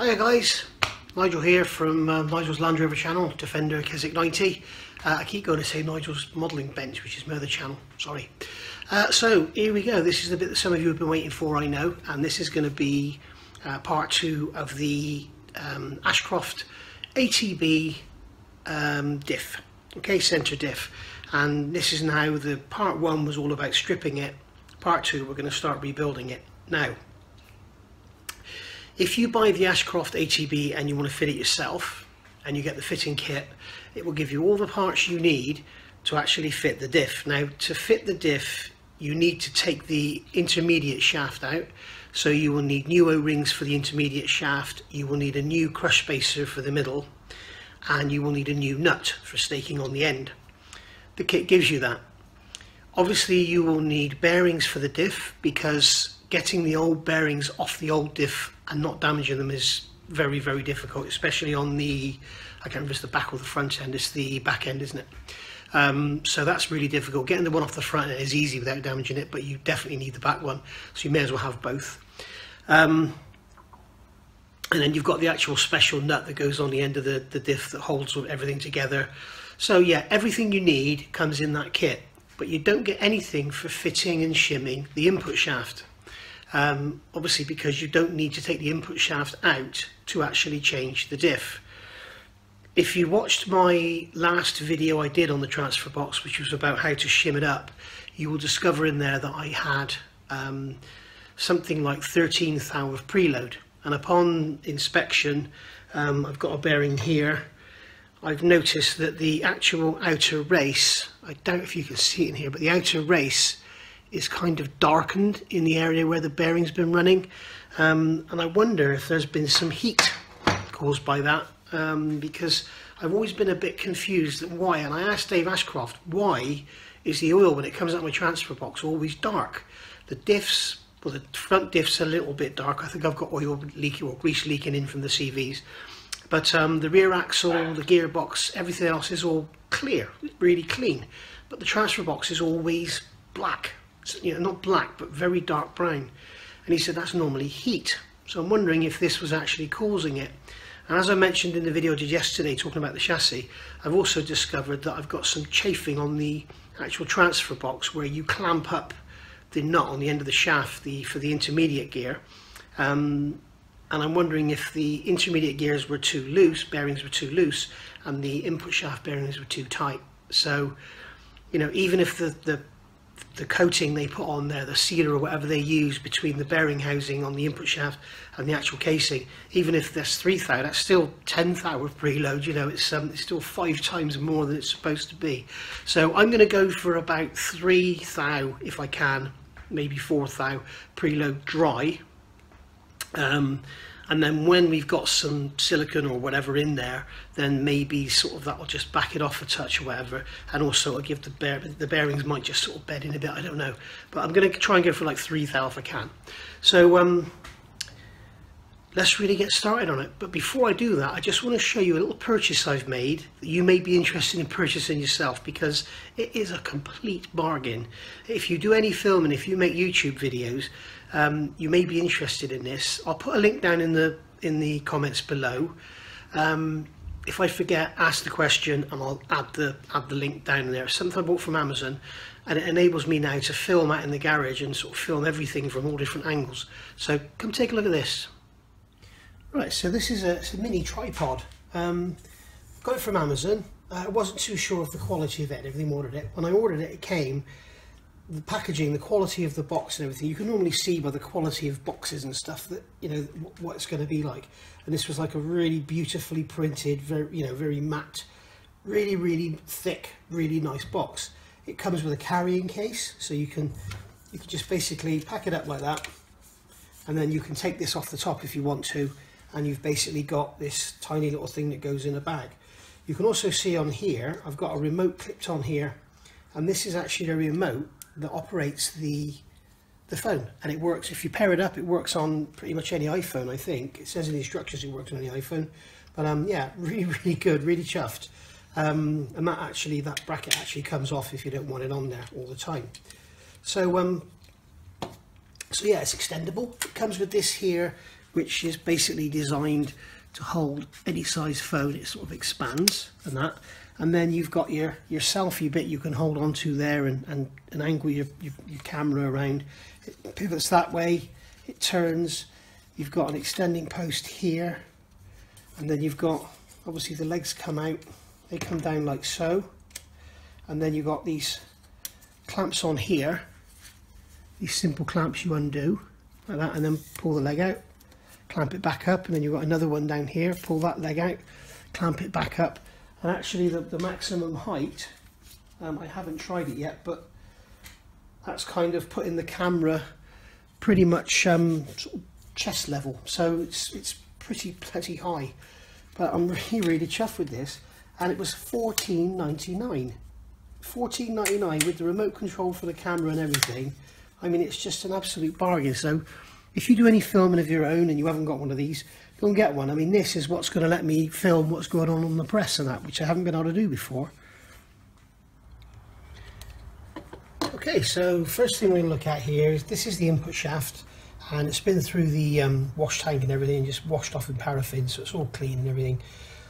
Hiya guys, Nigel here from Nigel's Land Rover channel, Defender Keswick 90. I keep going to say Nigel's modelling bench, which is my other channel, sorry. So here we go, this is the bit that some of you have been waiting for, I know, and this is going to be part 2 of the Ashcroft ATB diff, okay, centre diff. And this is now, the part 1 was all about stripping it, part 2 we're going to start rebuilding it. Now, if you buy the Ashcroft ATB and you want to fit it yourself and you get the fitting kit, it will give you all the parts you need to actually fit the diff. Now, to fit the diff, you need to take the intermediate shaft out, so you will need new O-rings for the intermediate shaft, you will need a new crush spacer for the middle, and you will need a new nut for staking on the end. The kit gives you that. Obviously you will need bearings for the diff, because getting the old bearings off the old diff and not damaging them is very, very difficult, especially on the, I can't remember if it's the back or the front end, it's the back end, isn't it? So that's really difficult. Getting the one off the front end is easy without damaging it, but you definitely need the back one, so you may as well have both. And then you've got the actual special nut that goes on the end of the diff that holds everything together. So yeah, everything you need comes in that kit, but you don't get anything for fitting and shimming the input shaft. Obviously, because you don't need to take the input shaft out to actually change the diff. If you watched my last video I did on the transfer box, which was about how to shim it up, you will discover in there that I had something like 13 thou of preload, and upon inspection, I've got a bearing here. I've noticed that the actual outer race, I doubt if you can see it in here, but the outer race is kind of darkened in the area where the bearing's been running, and I wonder if there's been some heat caused by that, because I've always been a bit confused at why, and I asked Dave Ashcroft, why is the oil when it comes out of my transfer box always dark? The diffs, well, the front diff's a little bit dark. I think I've got oil leaking or grease leaking in from the CVs, but the rear axle, the gearbox, everything else is all clear, really clean, but the transfer box is always black. You know, not black, but very dark brown. And he said that's normally heat. So I'm wondering if this was actually causing it. And as I mentioned in the video I did yesterday talking about the chassis, I've also discovered that I've got some chafing on the actual transfer box where you clamp up the nut on the end of the shaft for the intermediate gear. And I'm wondering if the intermediate gears were too loose, bearings were too loose, and the input shaft bearings were too tight. So, you know, even if the coating they put on there, the sealer or whatever they use between the bearing housing on the input shaft and the actual casing, even if that's 3 thou, that's still 10 thou of preload. You know, it's still 5 times more than it's supposed to be. So I'm going to go for about 3 thou if I can, maybe 4 thou preload dry. And then when we've got some silicone or whatever in there, then maybe sort of that will just back it off a touch or whatever, and also it'll give the bearings might just sort of bed in a bit, I don't know. But I'm going to try and go for like 3 thou if I can. So let's really get started on it. But before I do that, I just want to show you a little purchase I've made that you may be interested in purchasing yourself, because it is a complete bargain. If you do any filming, if you make YouTube videos, you may be interested in this. I'll put a link down in the comments below. If I forget, ask the question and I'll add the link down there. It's something I bought from Amazon, and it enables me now to film out in the garage and sort of film everything from all different angles. So come take a look at this. Right, so this is it's a mini tripod. Got it from Amazon. I wasn't too sure of the quality of it and everything. Ordered it. When I ordered it, it came, the packaging, the quality of the box and everything, you can normally see by the quality of boxes and stuff that, you know, what it's going to be like. And this was like a really beautifully printed, very, you know, very matte, really, really thick, really nice box. It comes with a carrying case, so you can just basically pack it up like that, and then you can take this off the top if you want to, and you've basically got this tiny little thing that goes in a bag. You can also see on here, I've got a remote clipped on here, and this is actually a remote that operates the phone, and it works. If you pair it up, it works on pretty much any iPhone, I think. It says in the instructions it works on any iPhone. But yeah, really, really good, really chuffed. And that bracket actually comes off if you don't want it on there all the time. So yeah, it's extendable. It comes with this here which is basically designed to hold any size phone. It sort of expands and that, and then you've got your selfie bit you can hold on to there and angle your camera around. It pivots that way, it turns, you've got an extending post here, and then you've got, obviously the legs come out, they come down like so, and then you've got these clamps on here, these simple clamps you undo like that, and then pull the leg out, clamp it back up, and then you've got another one down here, pull that leg out, clamp it back up. And actually the maximum height, I haven't tried it yet, but that's kind of putting the camera pretty much sort of chest level, so it's pretty high. But I'm really chuffed with this, and it was $14.99. $14.99 with the remote control for the camera and everything. I mean, it's just an absolute bargain. So if you do any filming of your own and you haven't got one of these, go and get one. I mean, this is what's going to let me film what's going on the press and that, which I haven't been able to do before. Okay, so first thing we're going to look at here is, this is the input shaft, and it's been through the wash tank and everything, just washed off with paraffin, so it's all clean and everything.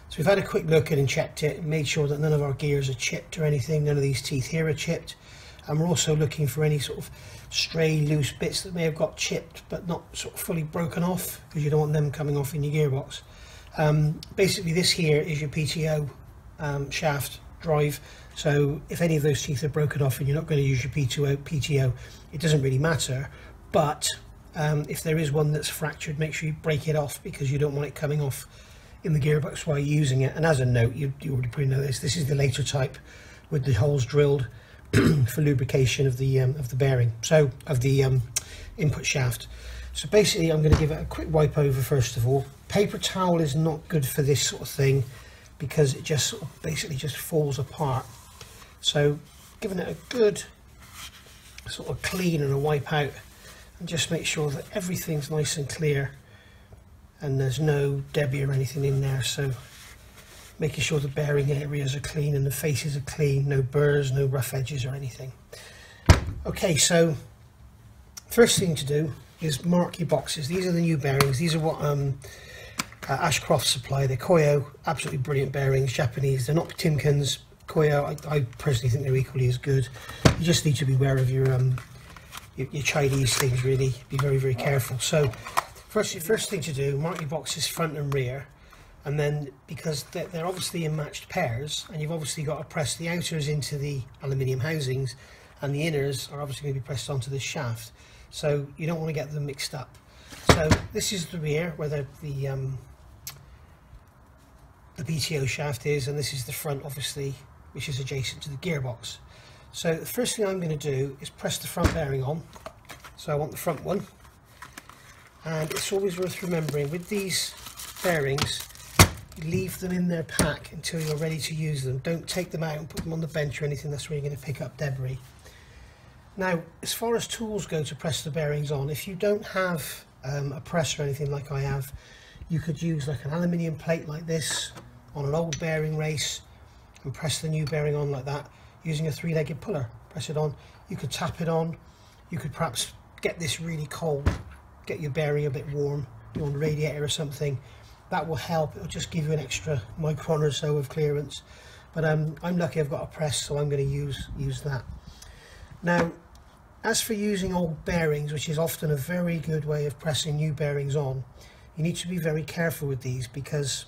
So we've had a quick look at it and checked it and made sure that none of our gears are chipped or anything, none of these teeth here are chipped. And we're also looking for any sort of stray loose bits that may have got chipped but not sort of fully broken off, because you don't want them coming off in your gearbox. Basically this here is your PTO shaft drive, so if any of those teeth are broken off and you're not going to use your PTO, it doesn't really matter. But if there is one that's fractured, make sure you break it off, because you don't want it coming off in the gearbox while you're using it. And as a note, you already probably know this is the later type with the holes drilled for lubrication of the bearing, so of the input shaft. So basically I'm going to give it a quick wipe over first of all. Paper towel is not good for this sort of thing, because it just sort of basically just falls apart. So giving it a good sort of clean and a wipe out, and just make sure that everything's nice and clear and there's no debris or anything in there. So making sure the bearing areas are clean and the faces are clean, no burrs, no rough edges or anything. Okay, so first thing to do is mark your boxes. These are the new bearings. These are what Ashcroft supply. They're Koyo, absolutely brilliant bearings, Japanese. They're not Timken's. Koyo, I personally think they're equally as good. You just need to be aware of your Chinese things, really. Be very careful. So first thing to do, mark your boxes front and rear. And then, because they're obviously in matched pairs, and you've obviously got to press the outers into the aluminium housings, and the inners are obviously going to be pressed onto the shaft, so you don't want to get them mixed up. So this is the rear, where the PTO shaft is, and this is the front, obviously, which is adjacent to the gearbox. So the first thing I'm going to do is press the front bearing on. So I want the front one, and it's always worth remembering with these bearings, leave them in their pack until you're ready to use them. Don't take them out and put them on the bench or anything, that's where you're going to pick up debris. Now, as far as tools go to press the bearings on, if you don't have a press or anything like I have, you could use like an aluminium plate like this on an old bearing race and press the new bearing on like that using a three-legged puller. Press it on. You could tap it on. You could perhaps get this really cold, get your bearing a bit warm, you on the radiator or something. That will help. It'll just give you an extra micron or so of clearance. But I'm lucky I've got a press, so I'm going to use that. Now, as for using old bearings, which is often a very good way of pressing new bearings on, you need to be very careful with these, because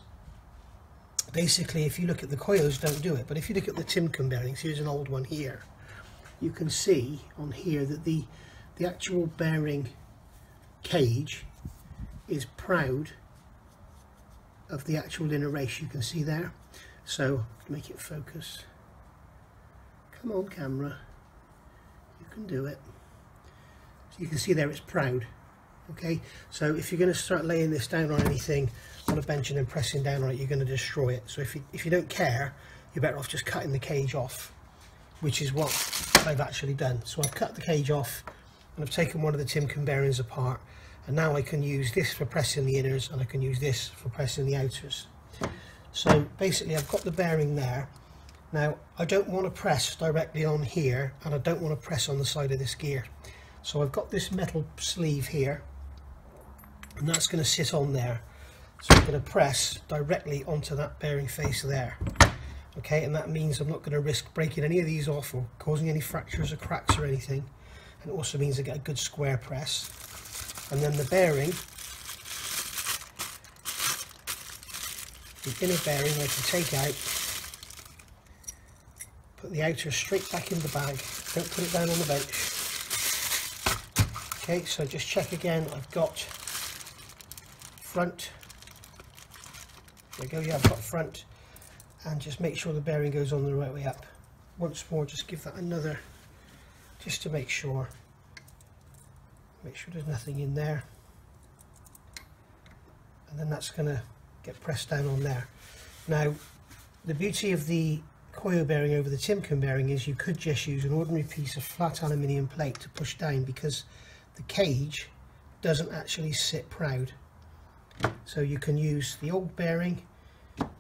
basically if you look at the Koyos, don't do it, but if you look at the Timken bearings, here's an old one here, you can see on here that the actual bearing cage is proud of the actual inner race. You can see there. So make it focus. Come on, camera, you can do it. So you can see there it's proud. Okay, so if you're going to start laying this down on anything on a bench and then pressing down on it, you're going to destroy it. So if you don't care, you're better off just cutting the cage off, which is what I've actually done. So I've cut the cage off and I've taken one of the Timken bearings apart, and now I can use this for pressing the inners and I can use this for pressing the outers. So basically I've got the bearing there. Now I don't want to press directly on here, and I don't want to press on the side of this gear. So I've got this metal sleeve here, and that's going to sit on there. So I'm going to press directly onto that bearing face there. Okay, and that means I'm not going to risk breaking any of these off or causing any fractures or cracks or anything. And it also means I get a good square press. And then the bearing, the inner bearing I can take out, put the outer straight back in the bag, don't put it down on the bench. Okay, so just check again, I've got front, there we go, yeah, I've got front, and just make sure the bearing goes on the right way up. Once more, just give that another, just to make sure there's nothing in there, and then that's going to get pressed down on there. Now the beauty of the coil bearing over the Timken bearing is you could just use an ordinary piece of flat aluminium plate to push down, because the cage doesn't actually sit proud. So you can use the old bearing,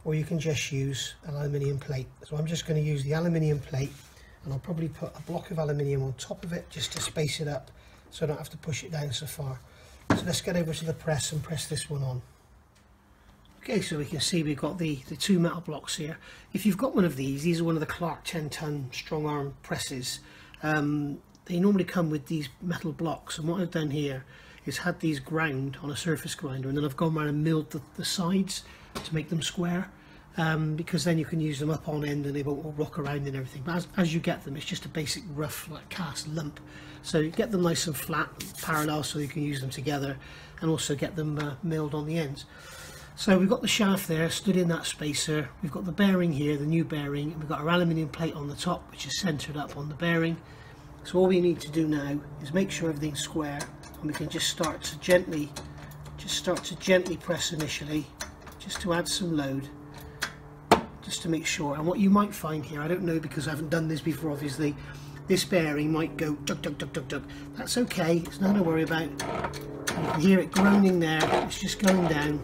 or you can just use an aluminium plate. So I'm just going to use the aluminium plate, and I'll probably put a block of aluminium on top of it just to space it up so I don't have to push it down so far. So let's get over to the press and press this one on. Okay, so we can see we've got the two metal blocks here. If you've got one of these are one of the Clark 10-ton strong arm presses. They normally come with these metal blocks, and what I've done here is had these ground on a surface grinder, and then I've gone around and milled the sides to make them square, because then you can use them up on end and they won't all rock around and everything. But as you get them, it's just a basic rough like cast lump. So you get them nice and flat, parallel, so you can use them together, and also get them milled on the ends. So we've got the shaft there stood in that spacer, we've got the bearing here, the new bearing, and we've got our aluminium plate on the top which is centered up on the bearing. So all we need to do now is make sure everything's square, and we can just start to gently press initially, just to add some load, just to make sure. And what you might find here, I don't know because I haven't done this before obviously, this bearing might go dug dug dug dug dug. That's okay, it's nothing to worry about. You can hear it groaning there, it's just going down.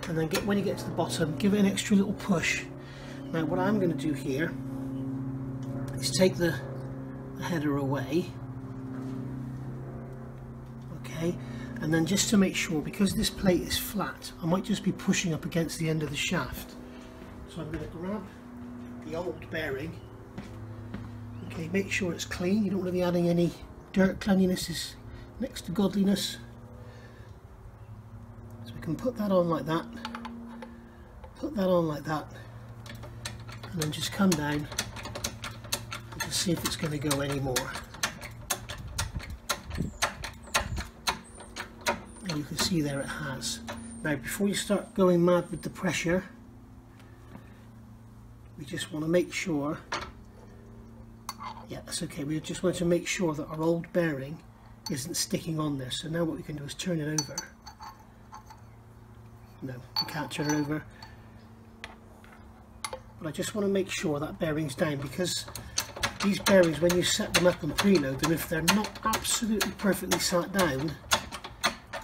And then when you get to the bottom, give it an extra little push. Now what I'm going to do here is take the header away, okay, and then just to make sure, because this plate is flat, I might just be pushing up against the end of the shaft. So I'm going to grab the old bearing, okay, make sure it's clean, you don't want to be adding any dirt. Cleanliness is next to godliness. So we can put that on like that, put that on like that, and then just come down and just see if it's going to go any more. And you can see there it has. Now before you start going mad with the pressure, we just want to make sure, yeah, that's okay, we just want to make sure that our old bearing isn't sticking on there. So now what we can do is turn it over. No, you can't turn it over, but I just want to make sure that bearing's down, because these bearings, when you set them up and preload them, if they're not absolutely perfectly sat down,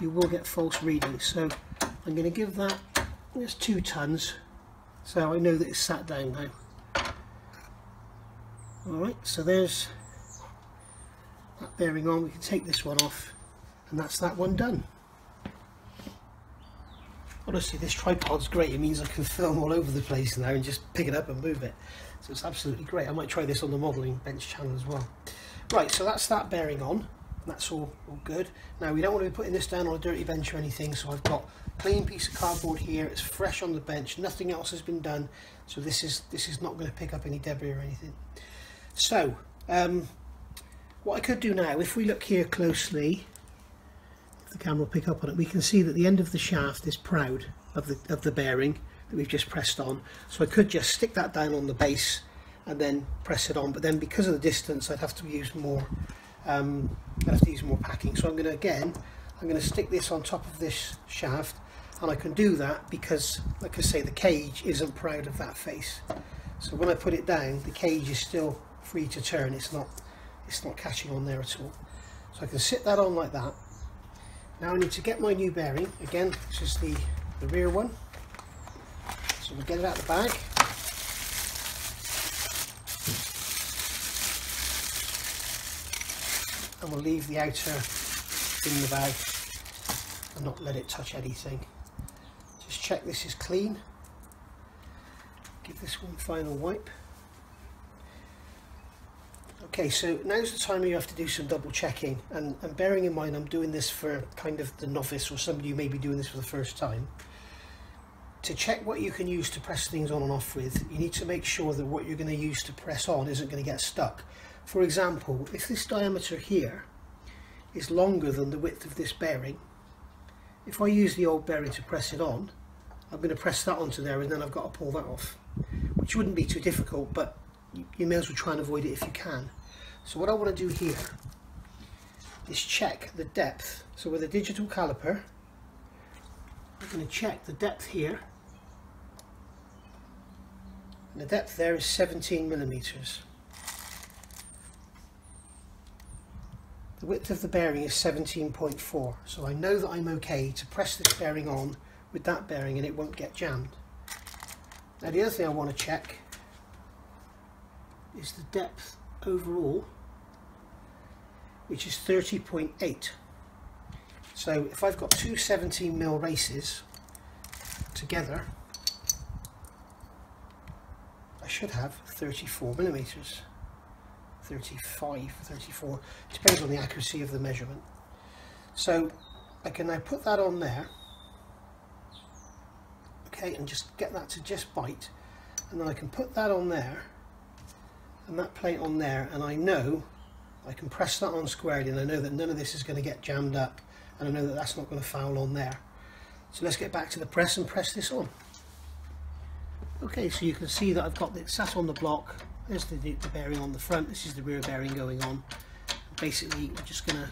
you will get false readings. So I'm going to give that, it's 2 tons, so I know that it's sat down now. Alright, so there's that bearing on. We can take this one off, and that's that one done. Honestly, this tripod's great. It means I can film all over the place now and just pick it up and move it. So it's absolutely great. I might try this on the modelling bench channel as well. Right, so that's that bearing on. That's all good. Now we don't want to be putting this down on a dirty bench or anything, so I've got a clean piece of cardboard here. It's fresh on the bench. Nothing else has been done, so this is not going to pick up any debris or anything. So what I could do now, if we look here closely, if the camera will pick up on it, we can see that the end of the shaft is proud of the bearing that we've just pressed on. So I could just stick that down on the base and then press it on, but then because of the distance I'd have to use more packing. So I'm going to stick this on top of this shaft, and I can do that because, like I say, the cage isn't proud of that face. So when I put it down, the cage is still free to turn. It's not catching on there at all. So I can sit that on like that. Now I need to get my new bearing. Again, this is the rear one. So we'll get it out of the bag. And we'll leave the outer spin the valve and not let it touch anything. Just check this is clean. Give this one final wipe. Okay, so now's the time you have to do some double checking, and bearing in mind I'm doing this for kind of the novice or somebody who may be doing this for the first time. To check what you can use to press things on and off with, you need to make sure that what you're going to use to press on isn't going to get stuck. For example, if this diameter here is longer than the width of this bearing, if I use the old bearing to press it on, I'm going to press that onto there and then I've got to pull that off, which wouldn't be too difficult, but you may as well try and avoid it if you can. So what I want to do here is check the depth. So with a digital caliper, I'm going to check the depth here. And the depth there is 17 millimeters. The width of the bearing is 17.4, so I know that I'm okay to press this bearing on with that bearing and it won't get jammed. Now the other thing I want to check is the depth overall, which is 30.8. So if I've got two 17mm races together, I should have 34 millimeters, 35, 34, depends on the accuracy of the measurement. So I can now put that on there, okay, and just get that to just bite, and then I can put that on there and that plate on there, and I know I can press that on squarely, and I know that none of this is going to get jammed up, and I know that that's not going to foul on there. So let's get back to the press and press this on. Okay, so you can see that I've got it sat on the block. There's the bearing on the front, this is the rear bearing going on. Basically I'm just going to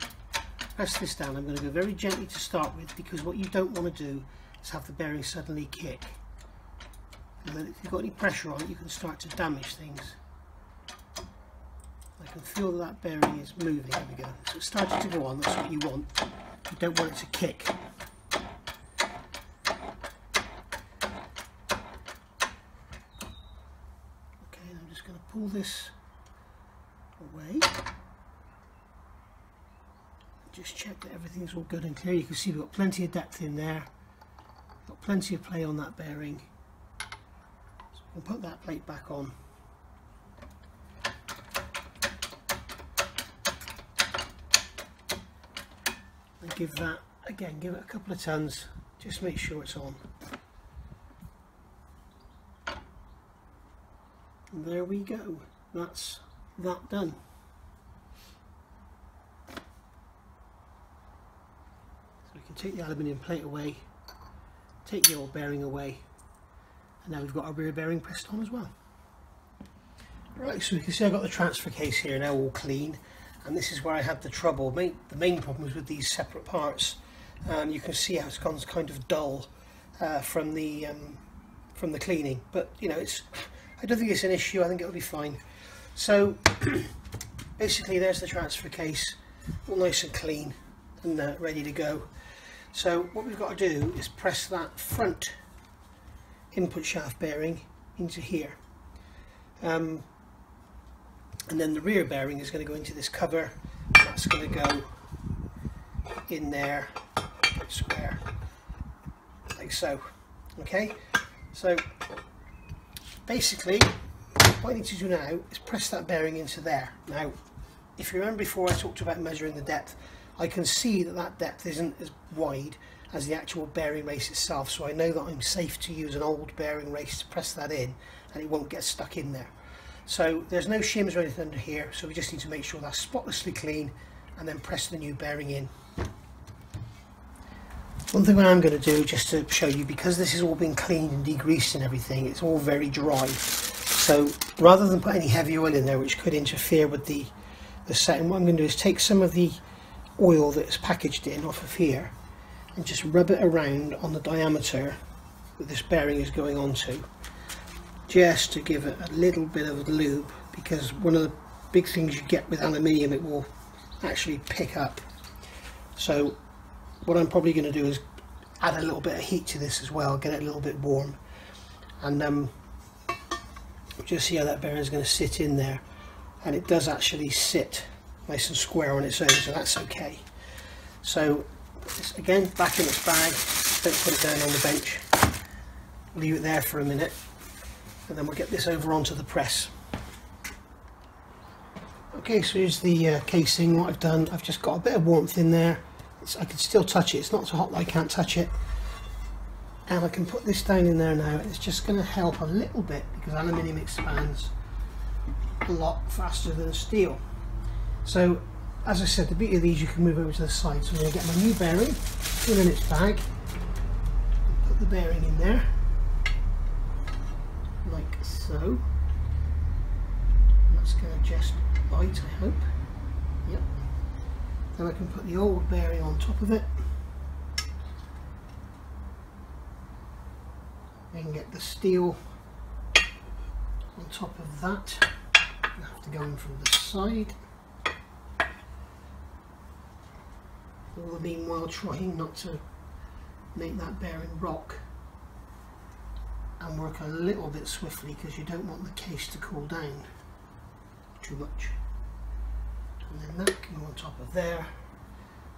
press this down. I'm going to go very gently to start with, because what you don't want to do is have the bearing suddenly kick, and then if you've got any pressure on it you can start to damage things. I can feel that bearing is moving. There we go. So it's started to go on. That's what you want. You don't want it to kick. Okay, and I'm just going to pull this away. Just check that everything's all good and clear. You can see we've got plenty of depth in there. Got plenty of play on that bearing. So we'll put that plate back on. And give that, again, give it a couple of turns, just make sure it's on. And there we go, that's that done. So we can take the aluminium plate away, take the old bearing away, and now we've got our rear bearing pressed on as well. Right, so we can see I've got the transfer case here now all clean. And this is where I had the trouble. The main problem was with these separate parts. You can see how it's gone kind of dull from the cleaning, but you know, I don't think it's an issue. I think it'll be fine. So basically there's the transfer case, all nice and clean and ready to go. So what we've got to do is press that front input shaft bearing into here. And then the rear bearing is going to go into this cover. That's going to go in there, square, like so. Okay, so basically what I need to do now is press that bearing into there. Now, if you remember before I talked about measuring the depth, I can see that that depth isn't as wide as the actual bearing race itself, so I know that I'm safe to use an old bearing race to press that in and it won't get stuck in there. So there's no shims or anything under here, so we just need to make sure that's spotlessly clean and then press the new bearing in. One thing I'm going to do, just to show you, because this has all been cleaned and degreased and everything, it's all very dry. So rather than put any heavy oil in there which could interfere with the setting, what I'm going to do is take some of the oil that's packaged in off of here and just rub it around on the diameter that this bearing is going onto, just to give it a little bit of lube, because one of the big things you get with aluminium, it will actually pick up. So what I'm probably going to do is add a little bit of heat to this as well, get it a little bit warm, and just see how that bearing is going to sit in there. And it does actually sit nice and square on its own, so that's okay. So this, again, back in its bag, don't put it down on the bench, leave it there for a minute, and then we'll get this over onto the press. Okay, so here's the casing. What I've done, I've just got a bit of warmth in there. I can still touch it, it's not so hot that I can't touch it. And I can put this down in there now, and it's just going to help a little bit because aluminium expands a lot faster than steel. So as I said, the beauty of these, you can move over to the side. So I'm going to get my new bearing, put it in its bag, put the bearing in there like so. And that's going to just bite, I hope. Yep. Then I can put the old bearing on top of it. I can get the steel on top of that. I have to go in from the side. All the meanwhile trying not to make that bearing rock, and work a little bit swiftly because you don't want the case to cool down too much. And then that can go on top of there,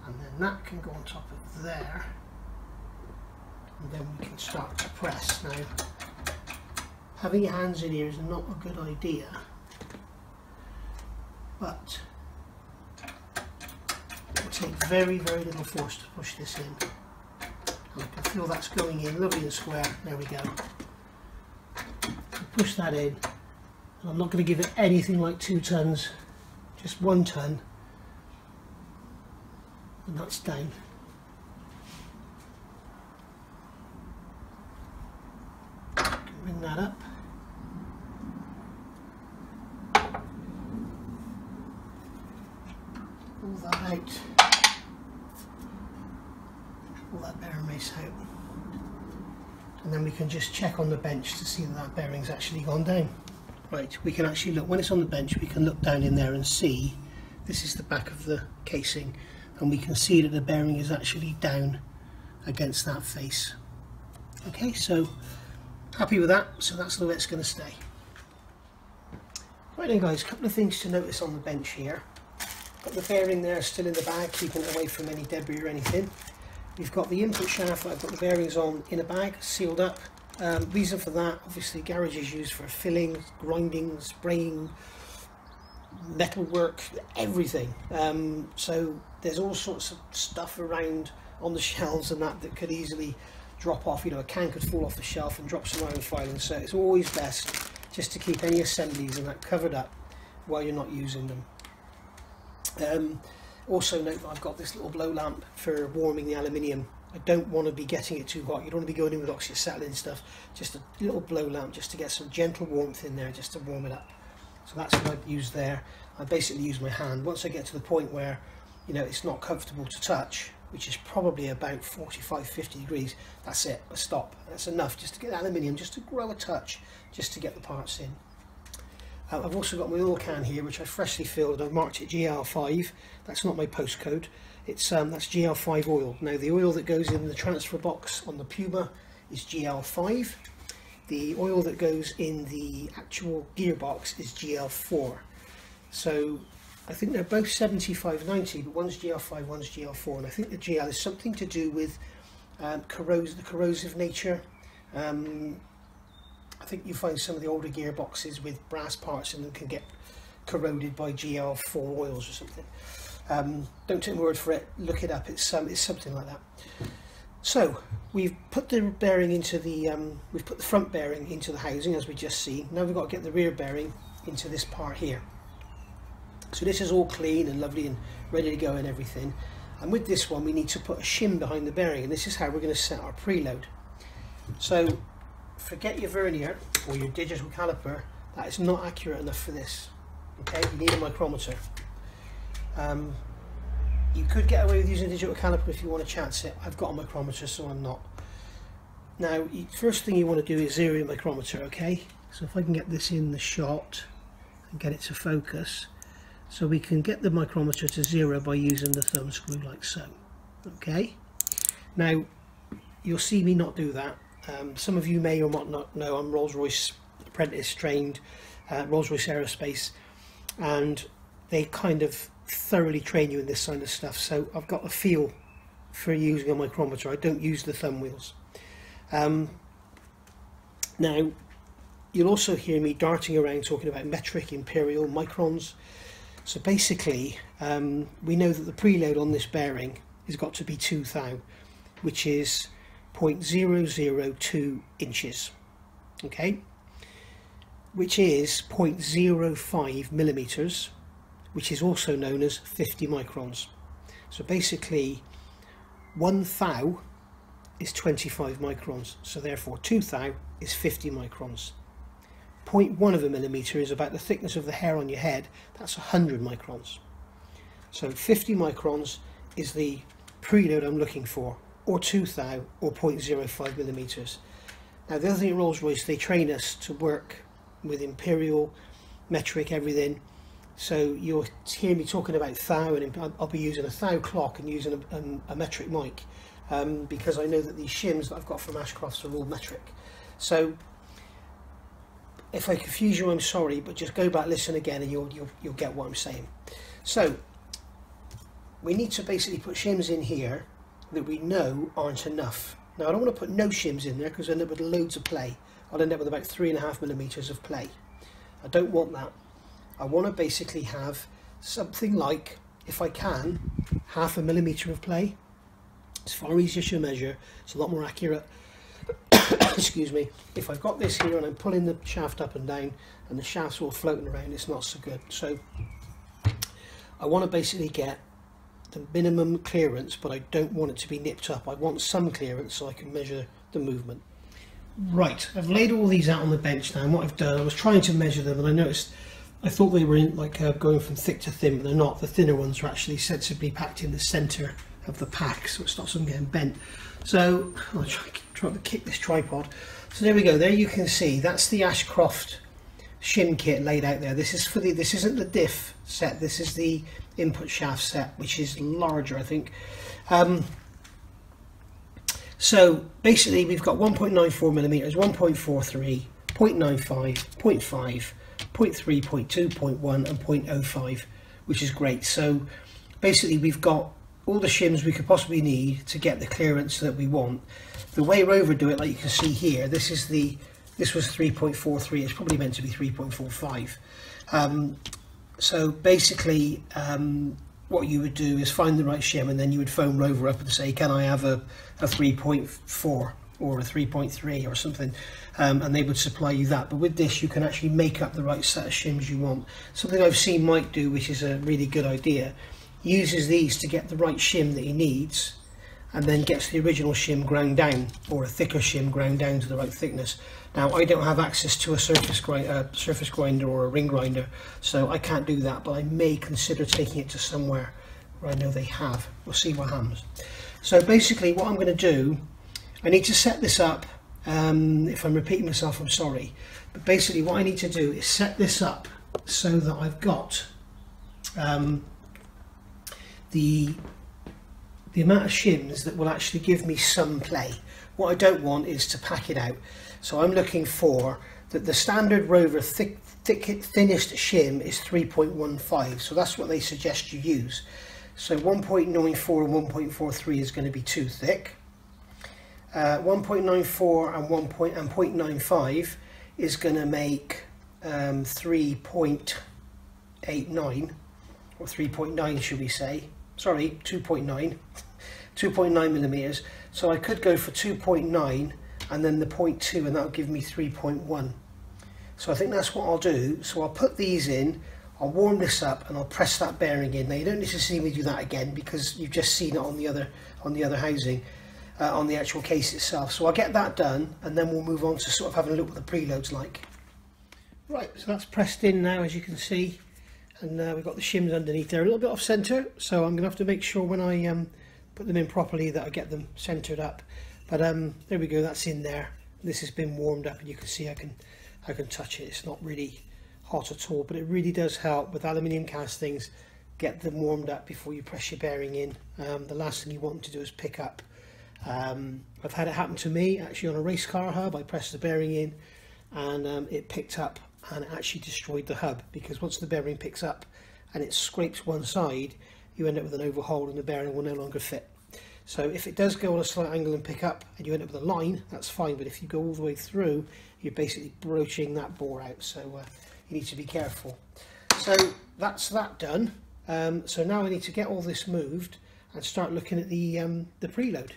and then that can go on top of there, and then we can start to press. Now, having your hands in here is not a good idea, but it will take very, very little force to push this in. And I can feel that's going in lovely and square. There we go. Push that in, and I'm not going to give it anything like 2 tons, just 1 ton, and that's down. Bring that up. Pull that out. Pull that bearing mace out. And then we can just check on the bench to see that that bearing's actually gone down. Right, we can actually look, when it's on the bench, we can look down in there and see, this is the back of the casing, and we can see that the bearing is actually down against that face. Okay, so happy with that, so that's the way it's going to stay. Right then guys, a couple of things to notice on the bench here. Got the bearing there still in the bag, keeping it away from any debris or anything. We've got the input shaft that I've got the bearings on in a bag, sealed up. Reason for that, obviously garage is used for filling, grinding, spraying, metal work, everything. So there's all sorts of stuff around on the shelves and that could easily drop off. You know, a can could fall off the shelf and drop some iron filings, so it's always best just to keep any assemblies and that covered up while you're not using them. Also note that I've got this little blow lamp for warming the aluminium. I don't want to be getting it too hot. You don't want to be going in with oxyacetylene stuff. Just a little blow lamp just to get some gentle warmth in there, just to warm it up. So that's what I've used there. I basically use my hand. Once I get to the point where, you know, it's not comfortable to touch, which is probably about 45-50 degrees, that's it, I stop. That's enough just to get the aluminium, just to grow a touch, just to get the parts in. I've also got my oil can here, which I freshly filled. I've marked it GL5. That's not my postcode. It's that's GL5 oil. Now the oil that goes in the transfer box on the Puma is GL5. The oil that goes in the actual gearbox is GL4. So I think they're both 75-90, but one's GL5, one's GL4, and I think the GL is something to do with the corrosive nature. I think you find some of the older gearboxes with brass parts in them can get corroded by GL4 oils or something. Don't take my word for it, look it up, it's something like that. So we've put the bearing into the, we've put the front bearing into the housing as we just see. Now we've got to get the rear bearing into this part here. So this is all clean and lovely and ready to go and everything. And with this one we need to put a shim behind the bearing, and this is how we're going to set our preload. So forget your vernier or your digital caliper, that is not accurate enough for this. Okay, you need a micrometer. You could get away with using a digital caliper if you want to chance it. I've got a micrometer, so I'm not. Now, first thing you want to do is zero your micrometer, okay? So if I can get this in the shot and get it to focus, so we can get the micrometer to 0 by using the thumb screw like so. Okay? Now, you'll see me not do that. Some of you may or might not know I'm Rolls-Royce apprentice trained, Rolls-Royce Aerospace, and they kind of thoroughly train you in this kind of stuff, so I've got a feel for using a micrometer. I don't use the thumb wheels. Now, you'll also hear me darting around talking about metric, imperial, microns. So basically, we know that the preload on this bearing has got to be 2 thou, which is 0.002 inches, okay, which is 0.05 millimeters, which is also known as 50 microns. So basically 1 thou is 25 microns, so therefore 2 thou is 50 microns. 0.1 of a millimeter is about the thickness of the hair on your head. That's 100 microns. So 50 microns is the preload I'm looking for, or 2 thou, or 0.05 millimeters. Now the other thing at Rolls-Royce, they train us to work with imperial, metric, everything. So you'll hear me talking about thou, and I'll be using a thou clock and using a metric mic, because I know that these shims that I've got from Ashcroft's are all metric. So if I confuse you, I'm sorry, but just go back, listen again, and you'll get what I'm saying. So we need to basically put shims in here that we know aren't enough. Now I don't want to put no shims in there because I end up with loads of play. I'll end up with about 3.5 millimeters of play. I don't want that. I want to basically have something like, if I can, 0.5 millimeter of play. It's far easier to measure, it's a lot more accurate. Excuse me. If I've got this here and I'm pulling the shaft up and down and the shaft's all floating around, it's not so good. So I want to basically get the minimum clearance, but I don't want it to be nipped up. I want some clearance so I can measure the movement. Right, I've laid all these out on the bench now, and what I've done, I was trying to measure them, and I noticed, I thought they were in, like going from thick to thin, but they're not. The thinner ones are actually sensibly packed in the centre of the pack, so it stops them getting bent. So I'll try to kick this tripod. So there we go. There you can see that's the Ashcroft shim kit laid out there. This is for the, this isn't the diff set. This is the input shaft set, which is larger, I think. So basically, we've got 1.94 millimeters, 1.43, 0.95, 0.5, 0.3, 0.2, 0.1, and 0.05, which is great. So basically, we've got all the shims we could possibly need to get the clearance that we want. The way Rover do it, like you can see here, this was 3.43, it's probably meant to be 3.45. So basically what you would do is find the right shim, and then you would phone Rover up and say, can I have a 3.4 or a 3.3 or something, and they would supply you that. But with this you can actually make up the right set of shims you want. Something I've seen Mike do, which is a really good idea, uses these to get the right shim that he needs, and then gets the original shim ground down, or a thicker shim ground down to the right thickness. Now I don't have access to a surface grinder or a ring grinder, so I can't do that, but I may consider taking it to somewhere where I know they have. We'll see what happens. So basically what I'm going to do, I need to set this up. If I'm repeating myself, I'm sorry, but basically what I need to do is set this up so that I've got the amount of shims that will actually give me some play. What I don't want is to pack it out. So I'm looking for that the standard Rover thinnest shim is 3.15. So that's what they suggest you use. So 1.94 and 1.43 is going to be too thick. 1.94 and 0.95 is going to make 3.89, or 3.9 should we say. Sorry, 2.9 millimeters. So I could go for 2.9 and then the 0.2, and that'll give me 3.1. So I think that's what I'll do. So I'll put these in, I'll warm this up, and I'll press that bearing in. Now you don't need to see me do that again because you've just seen it on the other housing, on the actual case itself. So I'll get that done, and then we'll move on to sort of having a look what the preload's like. Right, so that's pressed in now, as you can see. And we've got the shims underneath there, a little bit off centre, so I'm going to have to make sure when I put them in properly that I get them centred up. But there we go, that's in there. This has been warmed up, and you can see I can touch it. It's not really hot at all, but it really does help with aluminium castings. Get them warmed up before you press your bearing in. The last thing you want them to do is pick up. I've had it happen to me actually on a race car hub. I pressed the bearing in, and it picked up, and it actually destroyed the hub, because once the bearing picks up and it scrapes one side, you end up with an oval hole and the bearing will no longer fit. So if it does go on a slight angle and pick up and you end up with a line, that's fine, but if you go all the way through, you're basically broaching that bore out, so you need to be careful. So that's that done. So now I need to get all this moved and start looking at the preload.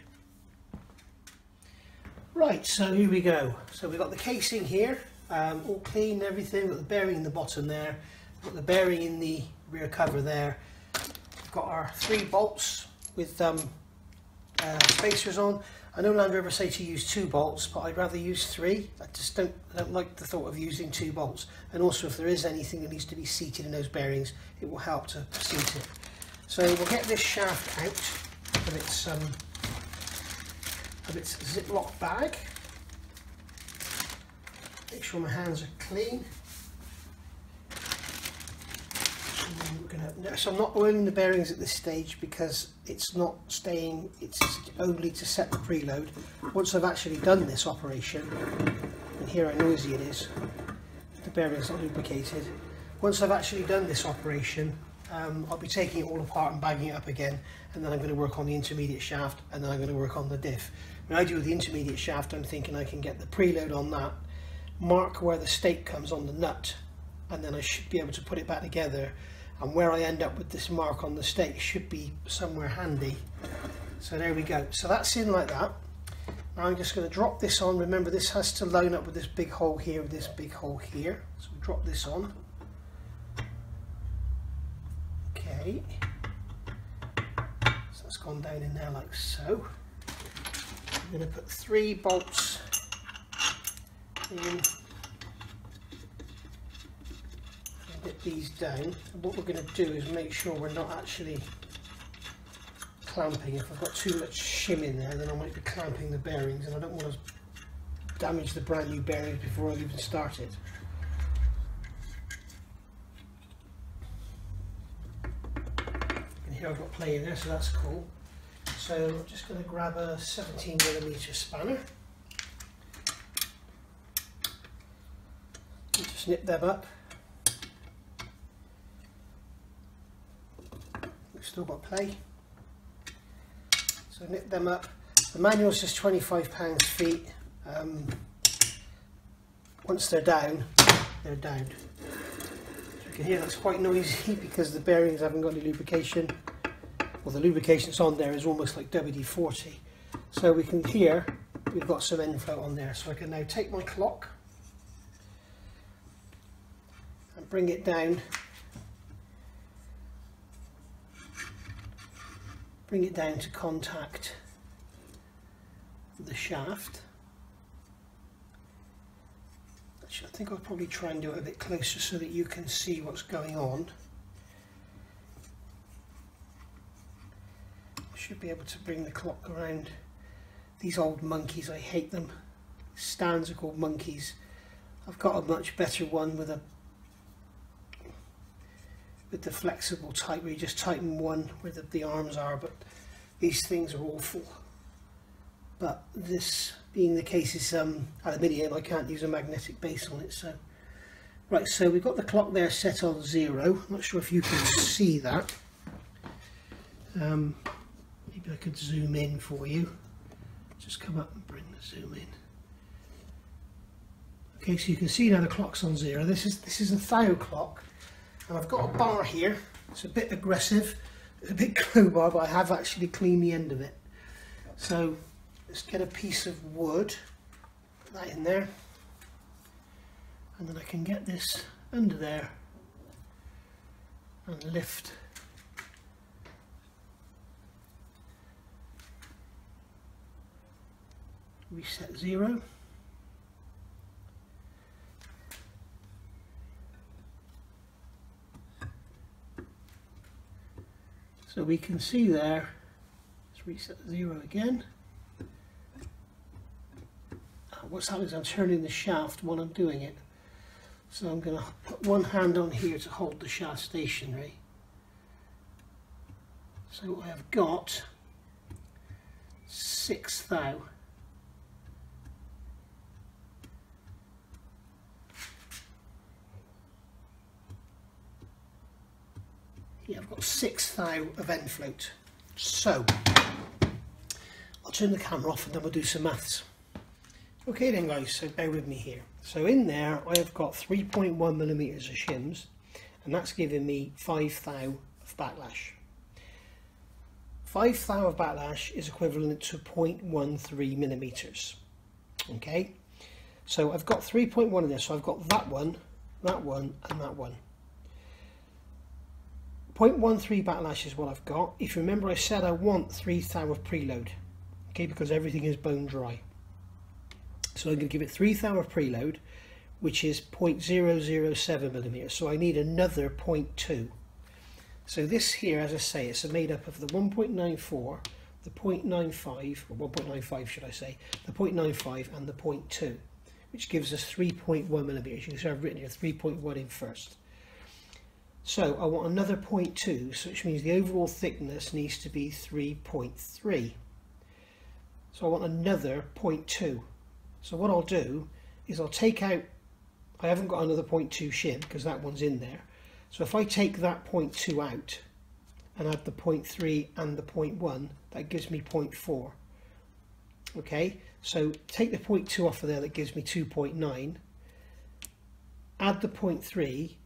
Right, so here we go. So we've got the casing here, all clean, everything. We've got the bearing in the bottom there, we've got the bearing in the rear cover there. We've got our 3 bolts with spacers on. I no longer ever say to use 2 bolts, but I'd rather use 3. I just don't like the thought of using 2 bolts. And also, if there is anything that needs to be seated in those bearings, it will help to seat it. So we'll get this shaft out of its Ziploc bag. Make sure my hands are clean. So I'm not oiling the bearings at this stage because it's not staying, it's only to set the preload. Once I've actually done this operation, and hear how noisy it is, the bearing's not lubricated. Once I've actually done this operation, I'll be taking it all apart and bagging it up again, and then I'm going to work on the intermediate shaft, and then I'm going to work on the diff. When I do the intermediate shaft, I'm thinking I can get the preload on that, mark where the stake comes on the nut, and then I should be able to put it back together. And where I end up with this mark on the stake should be somewhere handy. So there we go. So that's in like that. Now I'm just going to drop this on. Remember, this has to line up with this big hole here, with this big hole here. So we drop this on. Okay. So that's gone down in there like so. I'm going to put 3 bolts in. Get these down. What we're going to do is make sure we're not actually clamping. If I've got too much shim in there, then I might be clamping the bearings, and I don't want to damage the brand new bearings before I even start it. And here I've got play in there, so that's cool. So I'm just going to grab a 17mm spanner. Just nip them up. Still got play, so nip them up. The manual says 25 pounds-feet. Once they're down, they're down. So you can hear that's quite noisy because the bearings haven't got any lubrication. Well, the lubrication that's on there is almost like WD-40. So we can hear we've got some end float on there. So I can now take my clock and bring it down. Bring it down to contact the shaft. Actually, I think I'll probably try and do it a bit closer so that you can see what's going on. I should be able to bring the clock around. These old monkeys, I hate them. Stands are called monkeys. I've got a much better one with the flexible type where you just tighten one where the arms are, but these things are awful. But this being the case is aluminium, I can't use a magnetic base on it. So right, so we've got the clock there set on 0. I'm not sure if you can see that. Maybe I could zoom in for you. Just come up and bring the zoom in. Okay, so you can see now the clock's on 0. This is a thou clock. And I've got a bar here. It's a bit aggressive, a bit crowbar, but I have actually cleaned the end of it. So let's get a piece of wood, put that in there, and then I can get this under there and lift. Reset 0. So we can see there, let's reset 0 again. What's happening is I'm turning the shaft while I'm doing it. So I'm going to put one hand on here to hold the shaft stationary. So I've got 6 thou. Yeah, I've got 6 thou of end float. So I'll turn the camera off and then we'll do some maths. Okay then guys, so bear with me here. So in there I have got 3.1mm of shims, and that's giving me 5 thou of backlash. 5 thou of backlash is equivalent to 0.13mm. Okay, so I've got 3.1 in there, so I've got that one, and that one. 0.13 backlash is what I've got. If you remember, I said I want 3 thou of preload, okay, because everything is bone dry. So I'm going to give it 3 thou of preload, which is 0.007mm. So I need another 0.2. So this here, as I say, it's made up of the 1.94, the 0.95, or 1.95 should I say, the 0.95 and the 0.2, which gives us 3.1mm. You can see I've written here 3.1 in first. So I want another 0.2, so which means the overall thickness needs to be 3.3. So I want another 0.2. So what I'll do is I'll take out, I haven't got another 0.2 shim because that one's in there. So if I take that 0.2 out and add the 0.3 and the 0.1, that gives me 0.4. Okay, so take the 0.2 off of there, that gives me 2.9. Add the 0.3,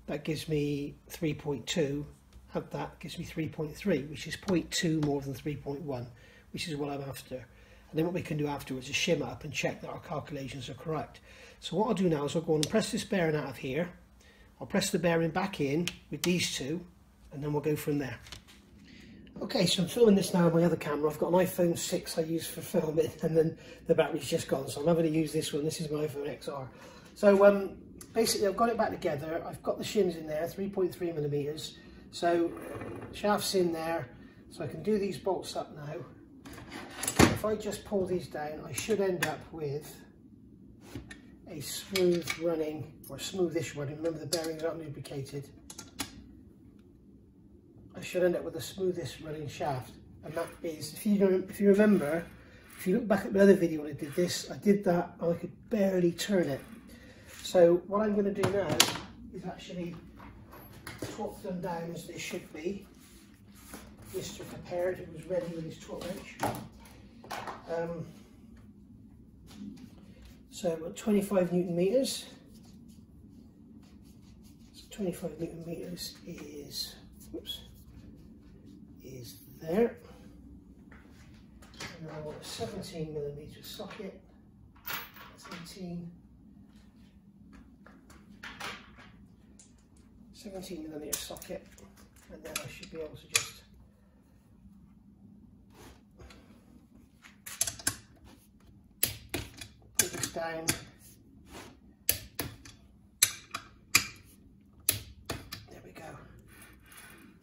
that gives me 3.2. Add that, gives me 3.3, which is 0.2 more than 3.1, which is what I'm after. And then what we can do afterwards is shim it up and check that our calculations are correct. So what I'll do now is I'll go on and press this bearing out of here. I'll press the bearing back in with these two, and then we'll go from there. Okay, so I'm filming this now on my other camera. I've got an iPhone 6 I use for filming, and then the battery's just gone, so I'm not going to use this one. This is my iPhone XR. So basically I've got it back together. I've got the shims in there, 3.3mm. So shaft's in there, so I can do these bolts up now. If I just pull these down, I should end up with a smooth running, or smoothish running. Remember, the bearings aren't lubricated. I should end up with the smoothest running shaft, and that is, if you remember, if you look back at the other video when I did this, I did that and I could barely turn it. So what I'm going to do now is actually torque them down as they should be. Mr. Prepared, it was ready with his torque wrench. So I've got 25 Newton meters. So 25 Newton meters is, whoops, is there. And then I want a 17mm socket. That's 17mm socket, and then I should be able to just put this down. There we go.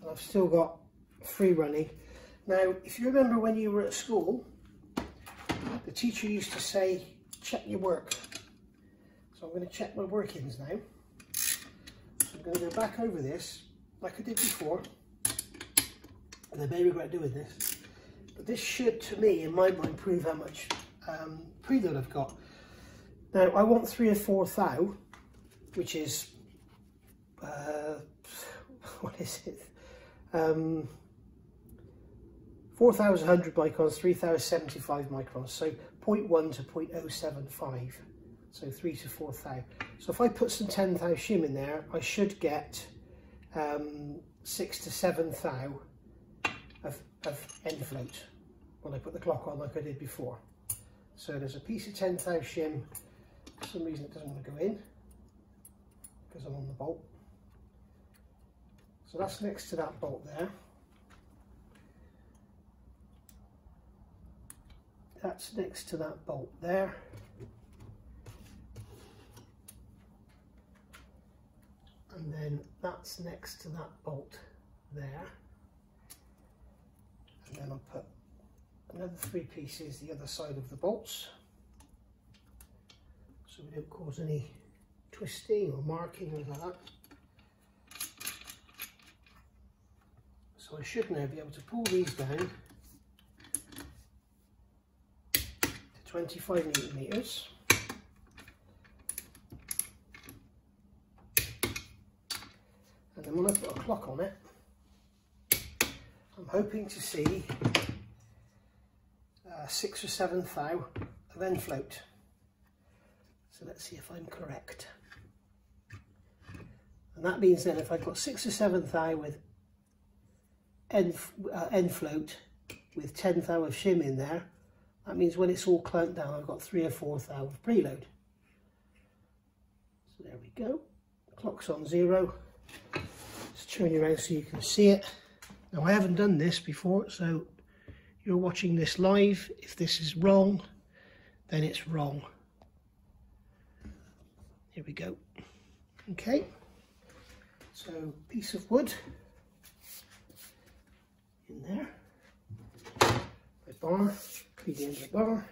And I've still got free running. Now, if you remember when you were at school, the teacher used to say, check your work. So I'm going to check my workings now. So I'm going to go back over this like I did before, and I may regret doing this, but this should, to me, in my mind, prove how much preload I've got. Now, I want 3 or 4 thou, which is, what is it? 4,100 microns, 3,075 microns, so 0.1 to 0.075, so 3 to 4 thou. So if I put some 10 thou shim in there, I should get 6 to 7 thou of end float when I put the clock on like I did before. So there's a piece of 10 thou shim. For some reason it doesn't want to go in because I'm on the bolt. So that's next to that bolt there. That's next to that bolt there. And then that's next to that bolt there. And then I'll put another 3 pieces the other side of the bolts, so we don't cause any twisting or marking or anything like that. So I should now be able to pull these down to 25 Newton meters. And then when I put a clock on it, I'm hoping to see 6 or 7 thou of end float. So let's see if I'm correct. And that means then if I've got 6 or 7 thou with end float with 10 thou of shim in there, that means when it's all clamped down I've got 3 or 4 thou of preload. So there we go. The clock's on 0. Just turn you around so you can see it. Now I haven't done this before, so you're watching this live. If this is wrong, then it's wrong. Here we go. Okay, so piece of wood in there, my bar, feed into the bar.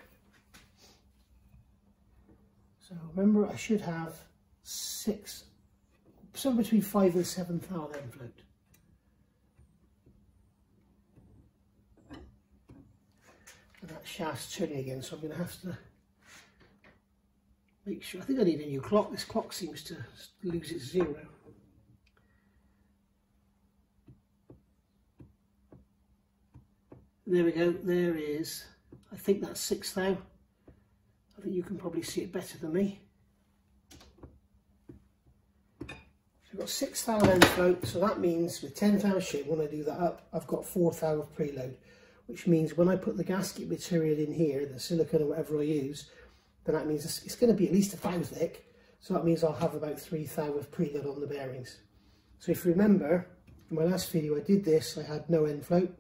So remember, I should have 6, somewhere between 5 and 7 thou end float. And that shaft's turning again, so I'm going to have to make sure. I think I need a new clock. This clock seems to lose its 0. There we go. There is. I think that's 6 thou. I think you can probably see it better than me. So I've got 6 thou end float, so that means with 10 thou shim, when I do that up, I've got 4 thou of preload, which means when I put the gasket material in here, the silicone or whatever I use, then that means it's going to be at least 1 thou thick, so that means I'll have about 3 thou of preload on the bearings. So if you remember, in my last video I did this, I had no end float.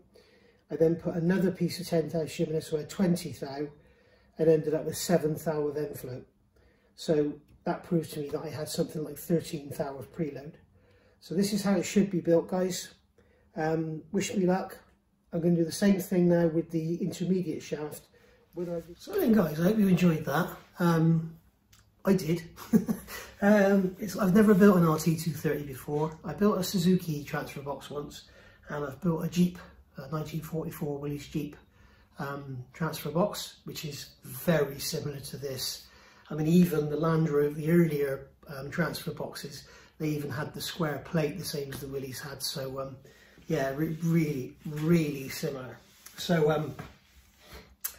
I then put another piece of 10 thou shim in, so I had 20 thou, and ended up with 7 thou of end float. So that proves to me that I had something like 13 thou of preload. So this is how it should be built, guys. Wish me luck. I'm going to do the same thing now with the intermediate shaft. So then guys, I hope you enjoyed that. I did. I've never built an LT230 before. I built a Suzuki transfer box once, and I've built a Jeep, a 1944 Willys Jeep transfer box, which is very similar to this. I mean, even the Land Rover, the earlier transfer boxes, they even had the square plate, the same as the Willys had. So yeah, really, really similar. So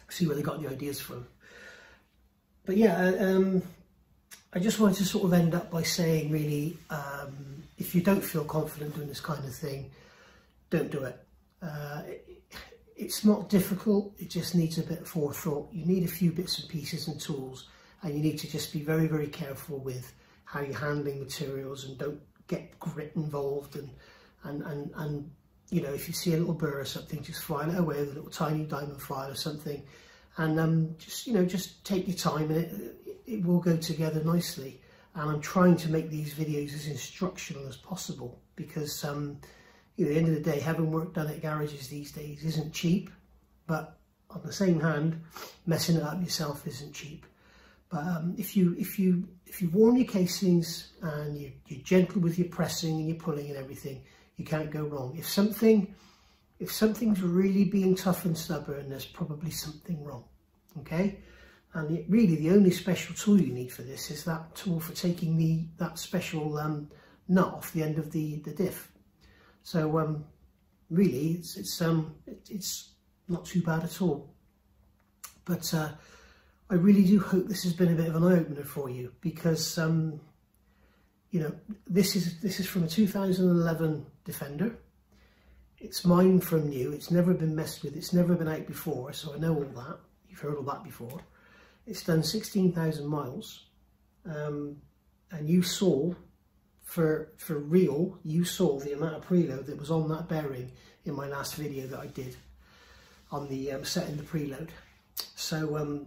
see where they got the ideas from. But yeah, I just wanted to sort of end up by saying, really, if you don't feel confident doing this kind of thing, don't do it. It's not difficult, it just needs a bit of forethought. You need a few bits and pieces and tools, and you need to just be very, very careful with how you're handling materials, and don't get grit involved, and you know, if you see a little burr or something, just file it away with a little tiny diamond file or something, and just, you know, just take your time, and it will go together nicely. And I'm trying to make these videos as instructional as possible, because you know, at the end of the day, having work done at garages these days isn't cheap, but on the same hand, messing it up yourself isn't cheap. But if you warm your casings and you're gentle with your pressing and your pulling and everything, you can't go wrong. If something's really being tough and stubborn, there's probably something wrong. Okay, and really the only special tool you need for this is that tool for taking that special nut off the end of the diff. So really, it's not too bad at all. But I really do hope this has been a bit of an eye-opener for you, because you know, this is from a 2011 Defender. It's mine from new. It's never been messed with. It's never been out before, so I know all that. You've heard all that before. It's done 16,000 miles, and you saw. For real, you saw the amount of preload that was on that bearing in my last video that I did on the setting the preload. So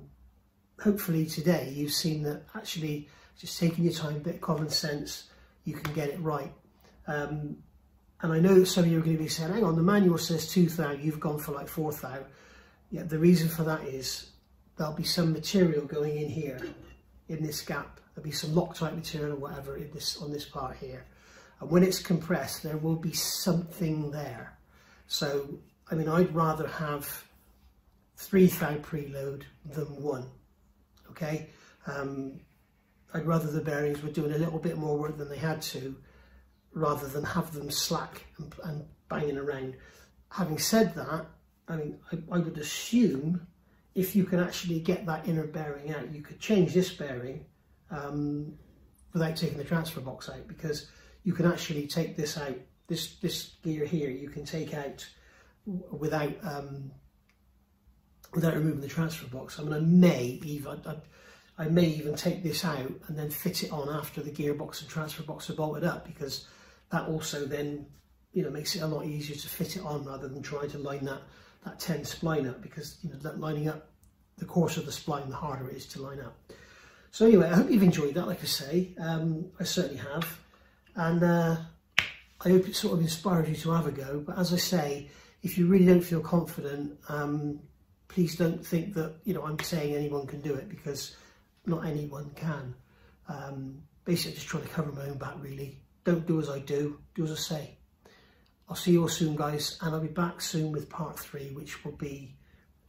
hopefully today you've seen that actually just taking your time, a bit of common sense, you can get it right. And I know that some of you are going to be saying, hang on, the manual says 2 thou, you've gone for like 4 thou. Yeah, the reason for that is there'll be some material going in here, in this gap. There'll be some Loctite material or whatever on this part here, and when it's compressed there will be something there. So I mean, I'd rather have 3 thou preload than 1. Okay, I'd rather the bearings were doing a little bit more work than they had to, rather than have them slack and banging around. having said that, I mean, I would assume if you can actually get that inner bearing out, you could change this bearing without taking the transfer box out, because you can actually take this out, this gear here you can take out without without removing the transfer box. I mean, I may even take this out and then fit it on after the gearbox and transfer box are bolted up, because that also then, you know, makes it a lot easier to fit it on rather than trying to line that 10 spline up, because, you know, that lining up, the coarser the spline, the harder it is to line up. So anyway, I hope you've enjoyed that, like I say. I certainly have, and I hope it sort of inspired you to have a go. But as I say, if you really don't feel confident, please don't think that, you know, I'm saying anyone can do it, because not anyone can. Basically, just trying to cover my own back, really. Don't do as I do, do as I say. I'll see you all soon, guys, and I'll be back soon with part 3, which will be,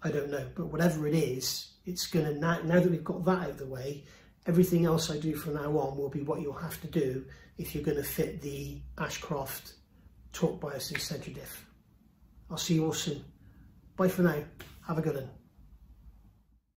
I don't know, but whatever it is, it's gonna, now that we've got that out of the way, everything else I do from now on will be what you'll have to do if you're gonna fit the Ashcroft torque bias in centre diff. I'll see you all soon. Bye for now. Have a good one.